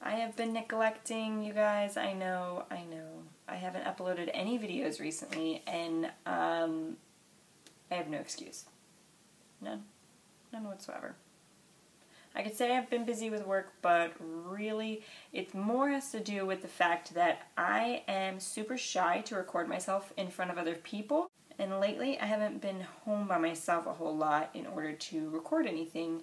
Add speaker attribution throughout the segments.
Speaker 1: I have been neglecting you guys. I know. I haven't uploaded any videos recently, and I have no excuse. None whatsoever. I could say I've been busy with work, but really it more has to do with the fact that I am super shy to record myself in front of other people, and lately I haven't been home by myself a whole lot in order to record anything.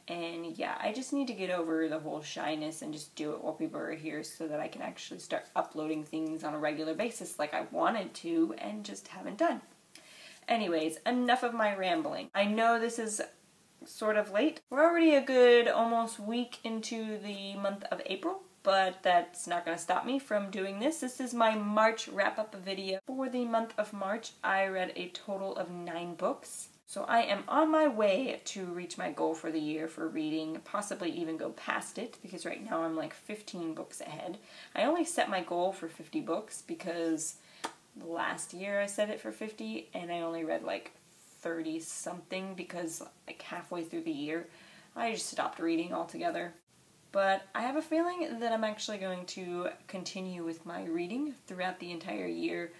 Speaker 1: And yeah, I just need to get over the whole shyness and just do it while people are here so that I can actually start uploading things on a regular basis like I wanted to and just haven't done. Anyways, enough of my rambling. I know this is sort of late. We're already a good almost week into the month of April, but that's not going to stop me from doing this. This is my March wrap-up video. For the month of March, I read a total of 9 books. So I am on my way to reach my goal for the year for reading, possibly even go past it, because right now I'm like 15 books ahead. I only set my goal for 50 books because last year I set it for 50 and I only read like 30 something because like halfway through the year I just stopped reading altogether. But I have a feeling that I'm actually going to continue with my reading throughout the entire year.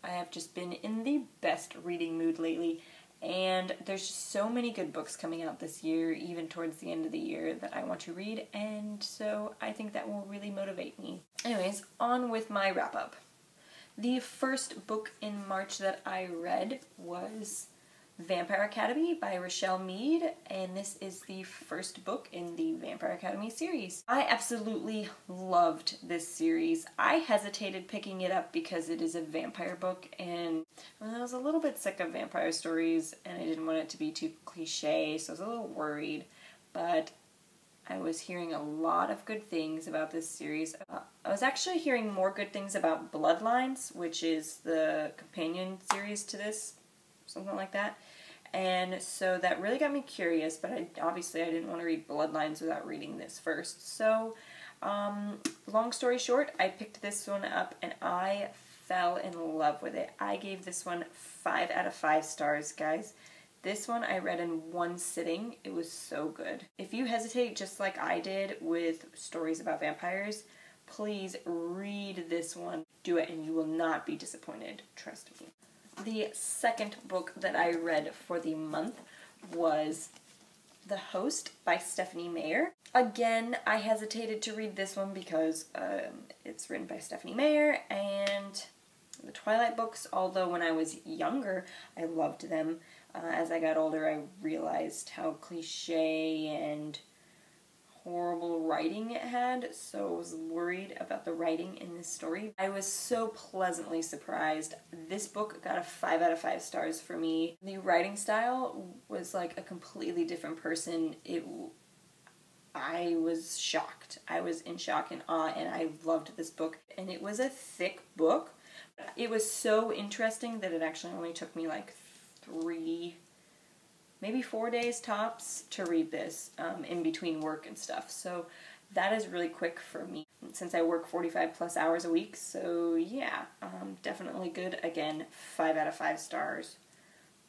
Speaker 1: I have just been in the best reading mood lately, and there's just so many good books coming out this year, even towards the end of the year, that I want to read, and so I think that will really motivate me. Anyways, on with my wrap-up. The first book in March that I read was Vampire Academy by Rochelle Mead, and this is the first book in the Vampire Academy series. I absolutely loved this series. I hesitated picking it up because it is a vampire book, and I was a little bit sick of vampire stories, and I didn't want it to be too cliche, so I was a little worried, but I was hearing a lot of good things about this series. I was actually hearing more good things about Bloodlines, which is the companion series to this, something like that. And so that really got me curious, but obviously I didn't want to read Bloodlines without reading this first. So, long story short, I picked this one up and I fell in love with it. I gave this one 5 out of 5 stars, guys. This one I read in one sitting. It was so good. If you hesitate just like I did with stories about vampires, please read this one. Do it and you will not be disappointed. Trust me. The second book that I read for the month was The Host by Stephanie Meyer. Again, I hesitated to read this one because it's written by Stephanie Meyer, and the Twilight books, although when I was younger I loved them, as I got older I realized how cliche and horrible writing it had, so I was worried about the writing in this story. I was so pleasantly surprised. This book got a 5 out of 5 stars for me. The writing style was like a completely different person. I was shocked. I was in shock and awe, and I loved this book. And it was a thick book. It was so interesting that it actually only took me like 3, maybe 4 days tops to read this in between work and stuff. So that is really quick for me since I work 45 plus hours a week. So yeah, definitely good. Again, 5 out of 5 stars.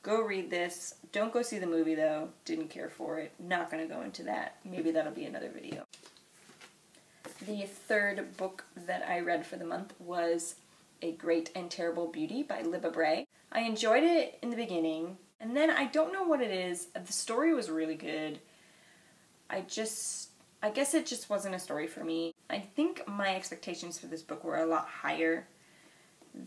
Speaker 1: Go read this. Don't go see the movie though. Didn't care for it. Not going to go into that. Maybe that'll be another video. The third book that I read for the month was A Great and Terrible Beauty by Libba Bray. I enjoyed it in the beginning, and then I don't know what it is. The story was really good. I guess it just wasn't a story for me. I think my expectations for this book were a lot higher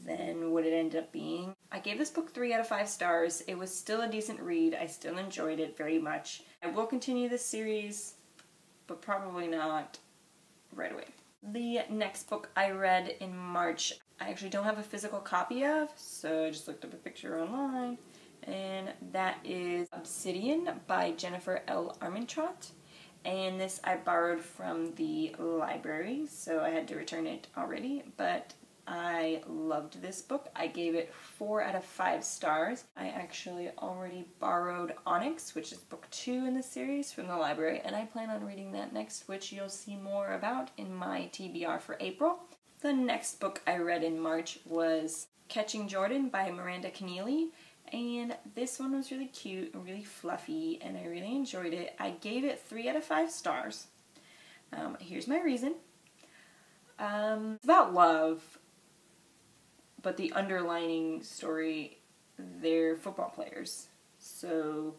Speaker 1: than what it ended up being. I gave this book 3 out of 5 stars. It was still a decent read. I still enjoyed it very much. I will continue this series, but probably not right away. The next book I read in March, I actually don't have a physical copy of, so I just looked up a picture online, and that is Obsidian by Jennifer L. Armentrout. And this I borrowed from the library, so I had to return it already, but I loved this book. I gave it 4 out of 5 stars. I actually already borrowed Onyx, which is book 2 in the series, from the library, and I plan on reading that next, which you'll see more about in my TBR for April. The next book I read in March was Catching Jordan by Miranda Keneally, and this one was really cute and really fluffy, and I really enjoyed it. I gave it 3 out of 5 stars. Here's my reason. It's about love, but the underlining story, they're football players. So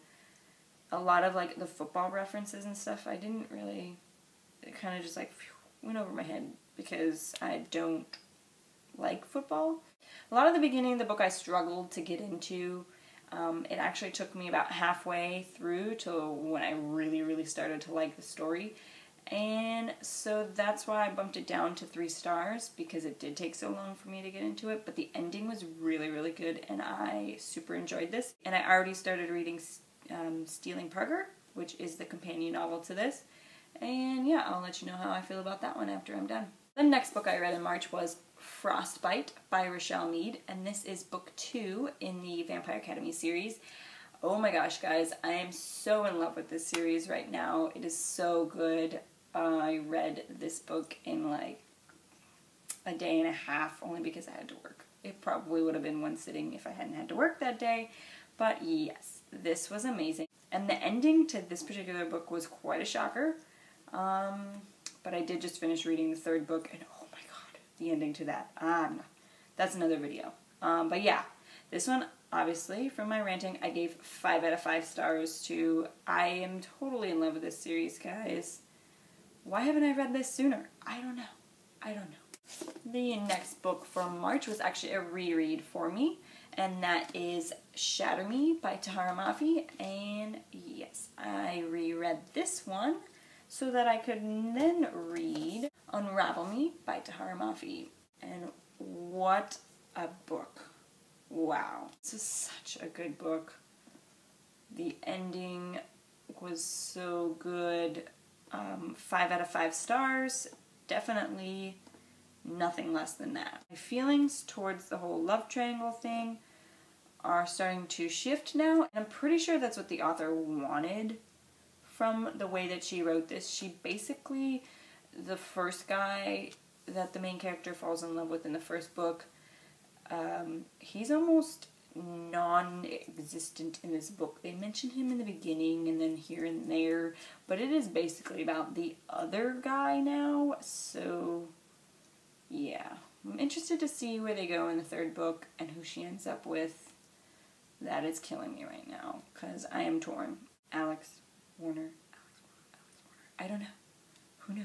Speaker 1: a lot of like the football references and stuff, I didn't really, it kind of just like went over my head because I don't like football. A lot of the beginning of the book I struggled to get into. It actually took me about halfway through to when I really started to like the story. And so that's why I bumped it down to 3 stars, because it did take so long for me to get into it. But the ending was really good, and I super enjoyed this. And I already started reading Stealing Parker, which is the companion novel to this. And yeah, I'll let you know how I feel about that one after I'm done. The next book I read in March was Frostbite by Rochelle Mead, and this is book 2 in the Vampire Academy series. Oh my gosh, guys, I am so in love with this series right now. It is so good. I read this book in like a day and a half only because I had to work. It probably would have been one sitting if I hadn't had to work that day, but yes, this was amazing. And the ending to this particular book was quite a shocker. But I did just finish reading the 3rd book, and oh my god, the ending to that. That's another video. But yeah, this one, obviously, from my ranting, I gave 5 out of 5 stars to. I am totally in love with this series, guys. Why haven't I read this sooner? I don't know. The next book from March was actually a reread for me, and that is Shatter Me by Tahara Mafi. And yes, I reread this one so that I could then read Unravel Me by Tahara Mafi. And what a book. Wow. This is such a good book. The ending was so good. 5 out of 5 stars. Definitely nothing less than that. My feelings towards the whole love triangle thing are starting to shift now. And I'm pretty sure that's what the author wanted from the way that she wrote this. She basically, the first guy that the main character falls in love with in the first book, he's almost non-existent in this book. They mention him in the beginning and then here and there, but it is basically about the other guy now. So yeah, I'm interested to see where they go in the 3rd book and who she ends up with. That is killing me right now because I am torn. Alex Warner. I don't know. Who knows?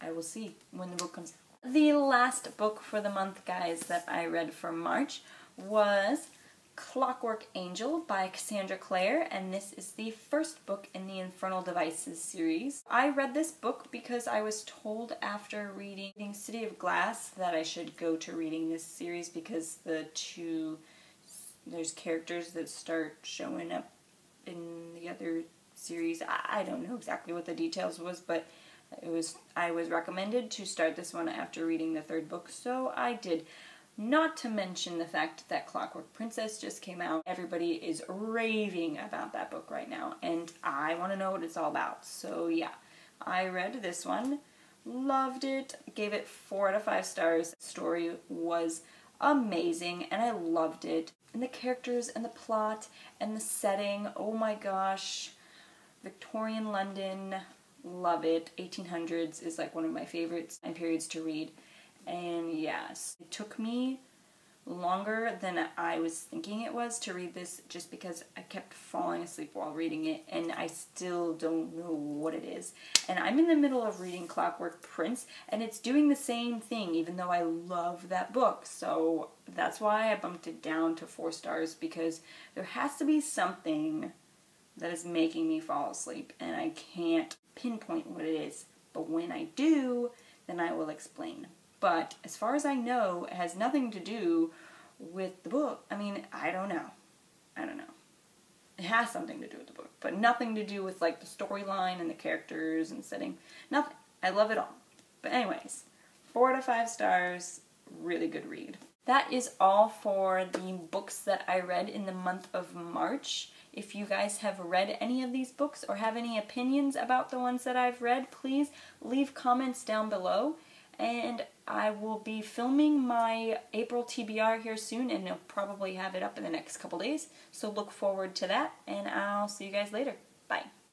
Speaker 1: I will see when the book comes out. The last book for the month, guys, that I read for March was Clockwork Angel by Cassandra Clare, and this is the 1st book in the Infernal Devices series. I read this book because I was told after reading City of Glass that I should go to reading this series because there's characters that start showing up in the other series. I don't know exactly what the details was, but I was recommended to start this one after reading the 3rd book, so I did. Not to mention the fact that Clockwork Princess just came out. Everybody is raving about that book right now, and I want to know what it's all about. So yeah, I read this one, loved it, gave it 4 out of 5 stars. The story was amazing, and I loved it. And the characters, and the plot, and the setting, oh my gosh. Victorian London, love it. 1800s is like one of my favorite time periods to read. And yes, it took me longer than I was thinking it was to read this just because I kept falling asleep while reading it and I still don't know what it is. And I'm in the middle of reading Clockwork Prince and it's doing the same thing even though I love that book. So that's why I bumped it down to 4 stars, because there has to be something that is making me fall asleep and I can't pinpoint what it is. But when I do, then I will explain. But as far as I know, it has nothing to do with the book. I mean, I don't know. It has something to do with the book, but nothing to do with like the storyline and the characters and setting. Nothing. I love it all. But anyways, 4 out of 5 stars. Really good read. That is all for the books that I read in the month of March. If you guys have read any of these books or have any opinions about the ones that I've read, please leave comments down below. And I will be filming my April TBR here soon, and I'll probably have it up in the next couple days. So look forward to that, and I'll see you guys later. Bye.